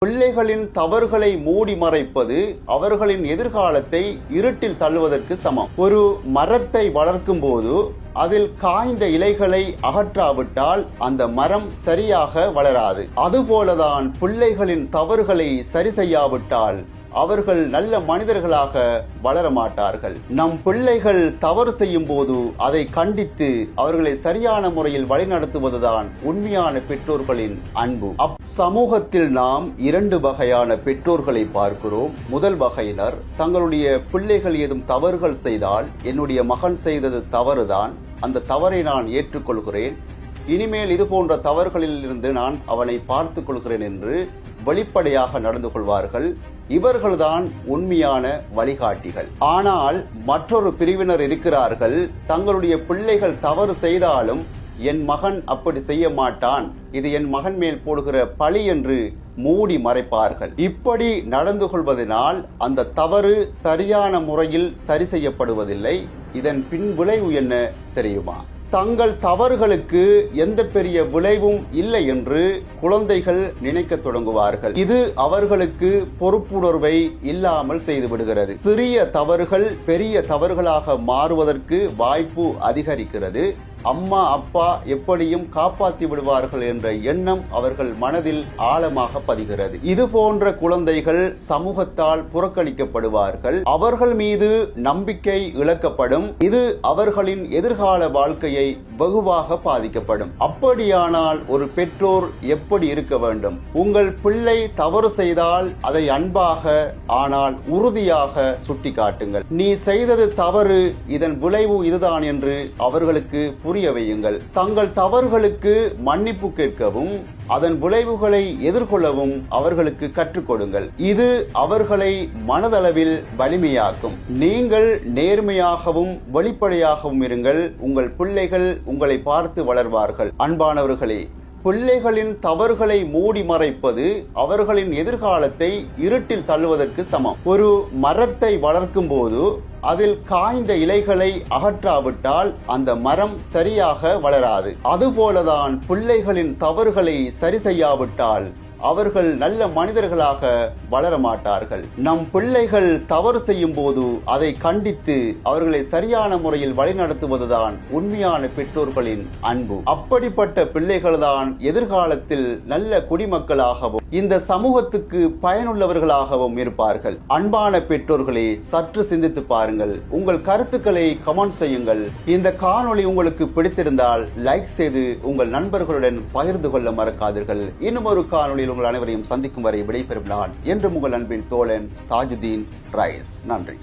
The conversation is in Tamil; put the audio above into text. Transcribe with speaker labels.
Speaker 1: பிள்ளைகளின் தவறுகளை மூடி மறைப்பது அவர்களின் எதிர்காலத்தை இருட்டில் தள்ளுவதற்கு சமம். ஒரு மரத்தை வளர்க்கும் போது அதில் காய்ந்த இலைகளை அகற்றாவிட்டால் அந்த மரம் சரியாக வளராது. அதுபோலதான் பிள்ளைகளின் தவறுகளை சரி செய்யாவிட்டால் அவர்கள் நல்ல மனிதர்களாக வளர மாட்டார்கள். நம் பிள்ளைகள் தவறு செய்யும் போது அதை கண்டித்து அவர்களை சரியான முறையில் வழிநடத்துவதுதான் உண்மையான பெற்றோர்களின் அன்பு. சமூகத்தில் நாம் இரண்டு வகையான பெற்றோர்களை பார்க்கிறோம். முதல் வகையினர் தங்களுடைய பிள்ளைகள் ஏதும் தவறுகள் செய்தால், என்னுடைய மகன் செய்தது தவறுதான், அந்த தவறை நான் ஏற்றுக்கொள்கிறேன், இனிமேல் இது போன்ற தவறுகளில் இருந்து நான் அவனை பார்த்துக் கொள்கிறேன் என்று வெளிப்படையாக நடந்து கொள்வார்கள். இவர்கள்தான் உண்மையான வழிகாட்டிகள். ஆனால் மற்றொரு பிரிவினர் இருக்கிறார்கள், தங்களுடைய பிள்ளைகள் தவறு செய்தாலும் என் மகன் அப்படி செய்ய மாட்டான், இது என் மகன் மேல் போடுகிற பழி என்று மூடி மறைப்பார்கள். இப்படி நடந்து கொள்வதனால் அந்த தவறு சரியான முறையில் சரி செய்யப்படுவதில்லை. இதன் பின் விளைவு என்ன தெரியுமா? தங்கள் தவறுகளுக்கு எந்த பெரிய விளைவும் இல்லை என்று குழந்தைகள் நினைக்க தொடங்குவார்கள். இது அவர்களுக்கு பொறுப்புணர்வை இல்லாமல் செய்து விடுகிறது. சிறிய தவறுகள் பெரிய தவறுகளாக மாறுவதற்கு வாய்ப்பு அதிகரிக்கிறது. அம்மா அப்பா எப்படியும் காப்பாற்றி விடுவார்கள் என்ற எண்ணம் அவர்கள் மனதில் ஆழமாக பதிகிறது. இது போன்ற குழந்தைகள் சமூகத்தால் புறக்கணிக்கப்படுவார்கள். அவர்கள் மீது நம்பிக்கை இழக்கப்படும். இது அவர்களின் எதிர்கால வாழ்க்கையை வெகுவாக பாதிக்கப்படும். அப்படியானால் ஒரு பெற்றோர் எப்படி இருக்க வேண்டும்? உங்கள் பிள்ளை தவறு செய்தால் அதை அன்பாக ஆனால் உறுதியாக சுட்டிக்காட்டுங்கள். நீ செய்தது தவறு, இதன் விளைவு இதுதான் என்று அவர்களுக்கு புரிய வையுங்கள். தங்கள் தவறுகளுக்கு மன்னிப்பு கேட்கவும் அதன் விளைவுகளை எதிர்கொள்ளவும் அவர்களுக்கு கற்றுக் கொடுங்கள். இது அவர்களை மனதளவில் வலிமையாக்கும். நீங்கள் நேர்மையாகவும் வெளிப்படையாகவும் இருங்கள். உங்கள் பிள்ளைகள் உங்களை பார்த்து வளர்வார்கள். அன்பானவர்களே, பிள்ளைகளின் தவறுகளை மூடி மறைப்பது அவர்களின் எதிர்காலத்தை இருட்டில் தள்ளுவதற்கு சமம். ஒரு மரத்தை வளர்க்கும் போது அதில் காய்ந்த இலைகளை அகற்றாவிட்டால் அந்த மரம் சரியாக வளராது. அதுபோலதான் பிள்ளைகளின் தவறுகளை சரி செய்யாவிட்டால் அவர்கள் நல்ல மனிதர்களாக வளர மாட்டார்கள். நம் பிள்ளைகள் தவறு செய்யும் போது அதை கண்டித்து அவர்களை சரியான முறையில் வழிநடத்துவதுதான் உண்மையான பெற்றோர்களின் அன்பு. அப்படிப்பட்ட பிள்ளைகள்தான் எதிர்காலத்தில் நல்ல குடிமக்களாகவும் இந்த சமூகத்துக்கு பயனுள்ளவர்களாகவும் இருப்பார்கள். அன்பான பெற்றோர்களே, சற்று சிந்தித்து பாருங்கள். உங்கள் கருத்துக்களை கமெண்ட் செய்யுங்கள். இந்த காணொளி உங்களுக்கு பிடித்திருந்தால் லைக் செய்து உங்கள் நண்பர்களுடன் பகிர்ந்து கொள்ள மறக்காதீர்கள். இன்னும் ஒரு காணொளியில் உங்கள் அனைவரையும் சந்திக்கும் வரை விடைபெறும் நான் என்றும் உங்கள் அன்பின் தோழன் தாஜுதீன் ரைஸ். நன்றி.